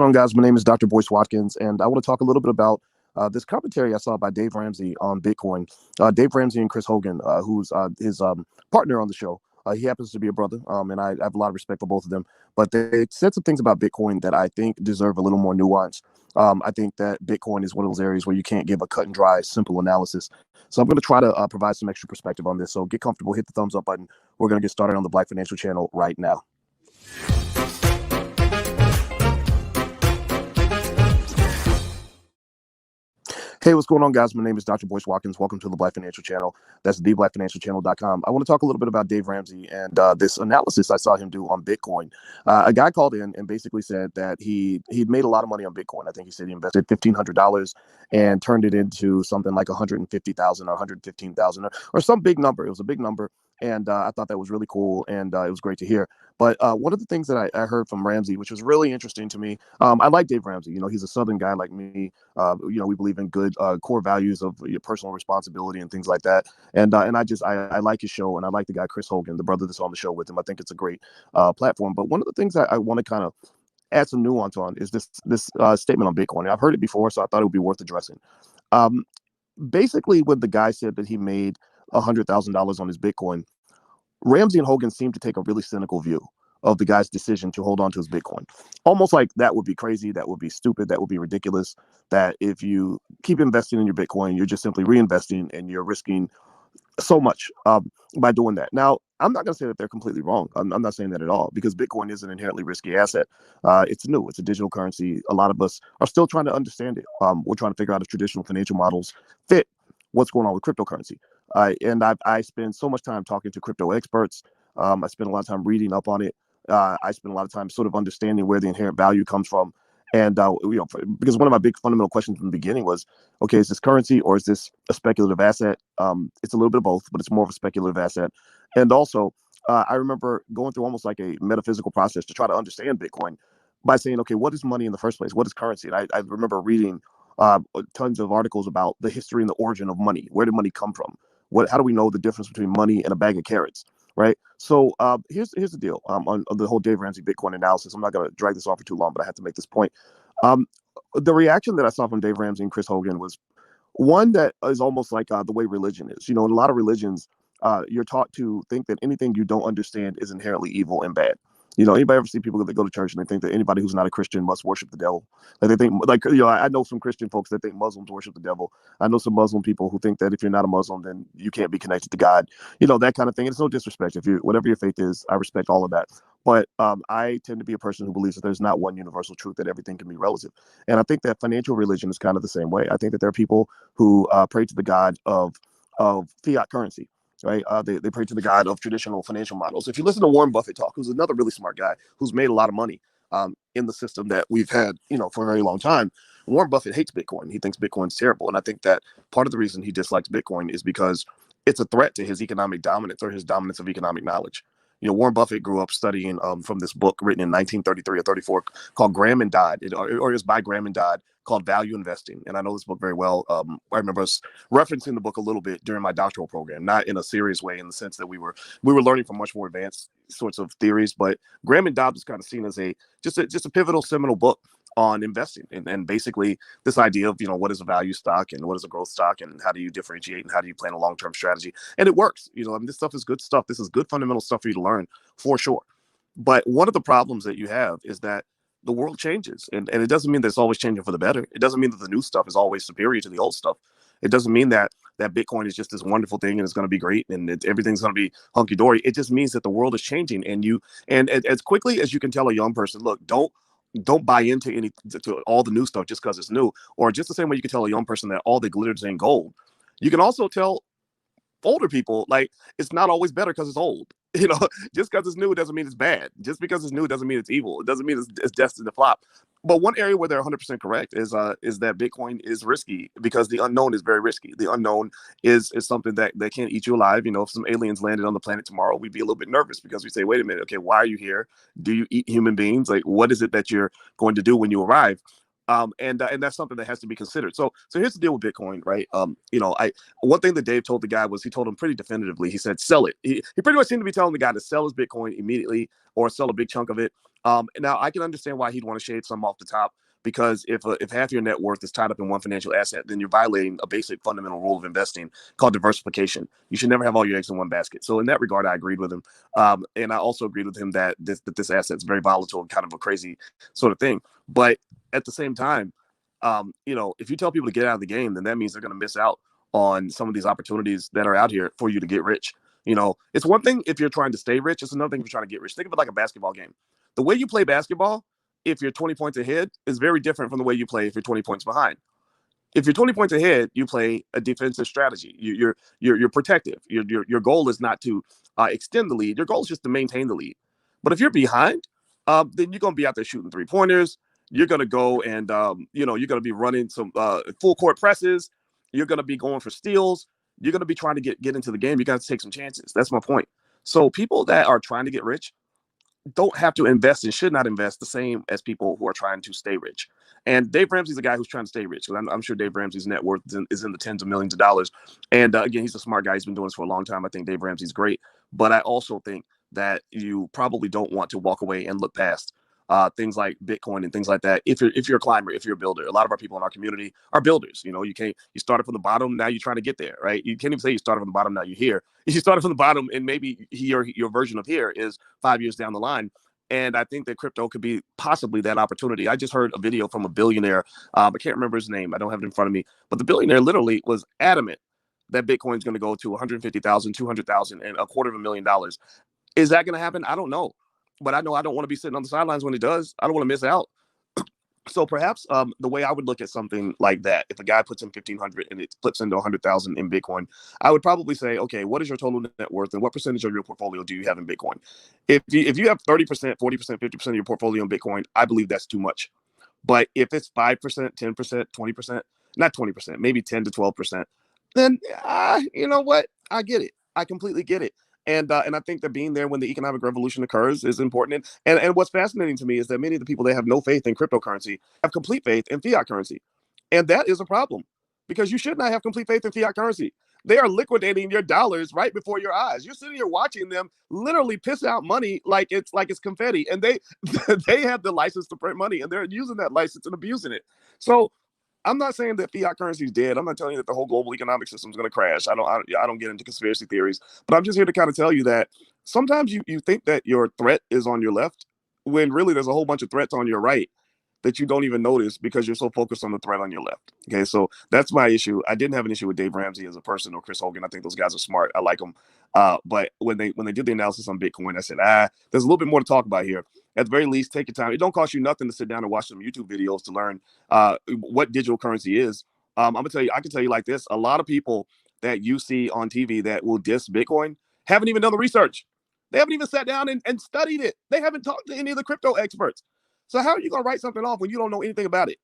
on, guys? My name is Dr. Boyce Watkins, and I want to talk a little bit about this commentary I saw by Dave Ramsey on Bitcoin. Dave Ramsey and Chris Hogan, who's his partner on the show. He happens to be a brother, and I have a lot of respect for both of them. But they said some things about Bitcoin that I think deserve a little more nuance. I think that Bitcoin is one of those areas where you can't give a cut and dry, simple analysis. So I'm going to try to provide some extra perspective on this. So get comfortable, hit the thumbs up button. We're going to get started on the Black Financial Channel right now. Hey, what's going on, guys? My name is Dr. Boyce Watkins. Welcome to the Black Financial Channel. That's theblackfinancialchannel.com. I want to talk a little bit about Dave Ramsey and this analysis I saw him do on Bitcoin. A guy called in and basically said that he'd made a lot of money on Bitcoin. I think he said he invested $1,500 and turned it into something like 150,000 or 115,000 or some big number. It was a big number. And I thought that was really cool, and it was great to hear. But one of the things that I heard from Ramsey, which was really interesting to me, I like Dave Ramsey. You know, he's a Southern guy like me. We believe in good core values of personal responsibility and things like that. And I like his show, and I like the guy Chris Hogan, the brother that's on the show with him. I think it's a great platform. But one of the things I want to kind of add some nuance on is this statement on Bitcoin. I've heard it before, so I thought it would be worth addressing. Basically, when the guy said that he made $100,000 on his Bitcoin, Ramsey and Hogan seem to take a really cynical view of the guy's decision to hold on to his Bitcoin. Almost like that would be crazy, that would be stupid, that would be ridiculous, that if you keep investing in your Bitcoin, you're just simply reinvesting and you're risking so much by doing that. Now, I'm not going to say that they're completely wrong. I'm not saying that at all, because Bitcoin is an inherently risky asset. It's new. It's a digital currency. A lot of us are still trying to understand it. We're trying to figure out if traditional financial models fit what's going on with cryptocurrency. And I spend so much time talking to crypto experts. I spend a lot of time reading up on it. I spend a lot of time sort of understanding where the inherent value comes from. And, because one of my big fundamental questions from the beginning was, okay, is this currency or is this a speculative asset? It's a little bit of both, but it's more of a speculative asset. And also, I remember going through almost like a metaphysical process to try to understand Bitcoin by saying, okay, what is money in the first place? What is currency? And I remember reading tons of articles about the history and the origin of money. Where did money come from? How do we know the difference between money and a bag of carrots? Right. So here's the deal on the whole Dave Ramsey Bitcoin analysis. I'm not going to drag this on for too long, but I have to make this point. The reaction that I saw from Dave Ramsey and Chris Hogan was one that is almost like the way religion is. You know, in a lot of religions, you're taught to think that anything you don't understand is inherently evil and bad. You know, anybody ever see people that go to church and they think that anybody who's not a Christian must worship the devil? Like they think, I know some Christian folks that think Muslims worship the devil. I know some Muslim people who think that if you're not a Muslim, then you can't be connected to God. You know, that kind of thing. It's no disrespect. Whatever your faith is, I respect all of that. But I tend to be a person who believes that there's not one universal truth, that everything can be relative. And I think that financial religion is kind of the same way. I think that there are people who pray to the God of fiat currency. Right, they pray to the God of traditional financial models. If you listen to Warren Buffett talk, who's another really smart guy who's made a lot of money in the system that we've had, for a very long time, Warren Buffett hates Bitcoin. He thinks Bitcoin's terrible, and I think that part of the reason he dislikes Bitcoin is because it's a threat to his economic dominance or his dominance of economic knowledge. Warren Buffett grew up studying from this book written in 1933 or 34 called Graham and Dodd, or it was by Graham and Dodd, called Value Investing. And I know this book very well. I remember us referencing the book a little bit during my doctoral program, not in a serious way in the sense that we were learning from much more advanced sorts of theories. But Graham and Dodd was kind of seen as just a pivotal, seminal book on investing, and basically this idea of what is a value stock and what is a growth stock and how do you differentiate and how do you plan a long-term strategy. And it works. This stuff is good stuff. This is good fundamental stuff for you to learn for sure. But one of the problems that you have is that the world changes, and it doesn't mean that it's always changing for the better. It doesn't mean that the new stuff is always superior to the old stuff. It doesn't mean that Bitcoin is just this wonderful thing and it's going to be great and everything's going to be hunky-dory. It just means that the world is changing, and as quickly as you can tell a young person, look, don't buy into to all the new stuff just because it's new, or just the same way you can tell a young person that all that glitters ain't gold. You can also tell older people, like, it's not always better because it's old. Just because it's new doesn't mean it's bad. Just because it's new doesn't mean it's evil. It doesn't mean it's destined to flop. But one area where they're 100% correct is that Bitcoin is risky because the unknown is very risky. The unknown is something that can't eat you alive. If some aliens landed on the planet tomorrow, we'd be a little bit nervous because we say, wait a minute, okay, why are you here? Do you eat human beings? Like, what is it that you're going to do when you arrive? And that's something that has to be considered. So here's the deal with Bitcoin, right? I one thing that Dave told the guy was, he told him pretty definitively. He said, sell it. He pretty much seemed to be telling the guy to sell his Bitcoin immediately or sell a big chunk of it. Now I can understand why he'd want to shade some off the top, because if half your net worth is tied up in one financial asset, then you're violating a basic fundamental rule of investing called diversification. You should never have all your eggs in one basket. So in that regard, I agreed with him. And I also agreed with him that this asset is very volatile and kind of a crazy sort of thing. But at the same time, if you tell people to get out of the game, then that means they're going to miss out on some of these opportunities that are out here for you to get rich. It's one thing if you're trying to stay rich. It's another thing if you're trying to get rich. Think of it like a basketball game. The way you play basketball, if you're 20 points ahead, is very different from the way you play if you're 20 points behind. If you're 20 points ahead, you play a defensive strategy. You're protective. Your goal is not to extend the lead. Your goal is just to maintain the lead. But if you're behind, then you're going to be out there shooting 3-pointers. You're going to go and you're going to be running some full court presses. You're going to be going for steals. You're going to be trying to get into the game. You got to take some chances. That's my point. So people that are trying to get rich don't have to invest and should not invest the same as people who are trying to stay rich. And Dave Ramsey's a guy who's trying to stay rich. I'm sure Dave Ramsey's net worth is in the tens of millions of dollars. And again, he's a smart guy. He's been doing this for a long time. I think Dave Ramsey's great. But I also think that you probably don't want to walk away and look past things like Bitcoin and things like that. If you're a climber, if you're a builder, a lot of our people in our community are builders. You started from the bottom, now you're trying to get there, right? You can't even say you started from the bottom, now you're here. You started from the bottom, and maybe your version of here is 5 years down the line. And I think that crypto could be possibly that opportunity. I just heard a video from a billionaire. I can't remember his name. I don't have it in front of me. But the billionaire literally was adamant that Bitcoin is going to go to 150,000, 200,000, and $250,000. Is that going to happen? I don't know. But I know I don't want to be sitting on the sidelines when it does. I don't want to miss out. So perhaps the way I would look at something like that, if a guy puts in 1,500 and it flips into 100,000 in Bitcoin, I would probably say, okay, what is your total net worth and what percentage of your portfolio do you have in Bitcoin? If you have 30%, 40%, 50% of your portfolio in Bitcoin, I believe that's too much. But if it's 5%, 10%, 20%, not 20%, maybe 10 to 12%, then you know what? I get it. I completely get it. And I think that being there when the economic revolution occurs is important. And what's fascinating to me is that many of the people that have no faith in cryptocurrency have complete faith in fiat currency. And that is a problem, because you should not have complete faith in fiat currency. They are liquidating your dollars right before your eyes. You're sitting here watching them literally piss out money like it's confetti. And they they have the license to print money, and they're using that license and abusing it. So I'm not saying that fiat currency is dead. I'm not telling you that the whole global economic system is going to crash. I don't get into conspiracy theories, but I'm just here to kind of tell you that sometimes you think that your threat is on your left, when really there's a whole bunch of threats on your right that you don't even notice because you're so focused on the threat on your left. Okay, so that's my issue. I didn't have an issue with Dave Ramsey as a person or Chris Hogan. I think those guys are smart. I like them. But when they did the analysis on Bitcoin, I said, there's a little bit more to talk about here. At the very least, take your time. It don't cost you nothing to sit down and watch some YouTube videos to learn what digital currency is. I can tell you like this: a lot of people that you see on TV that will diss Bitcoin haven't even done the research. They haven't even sat down and studied it. They haven't talked to any of the crypto experts. So how are you going to write something off when you don't know anything about it?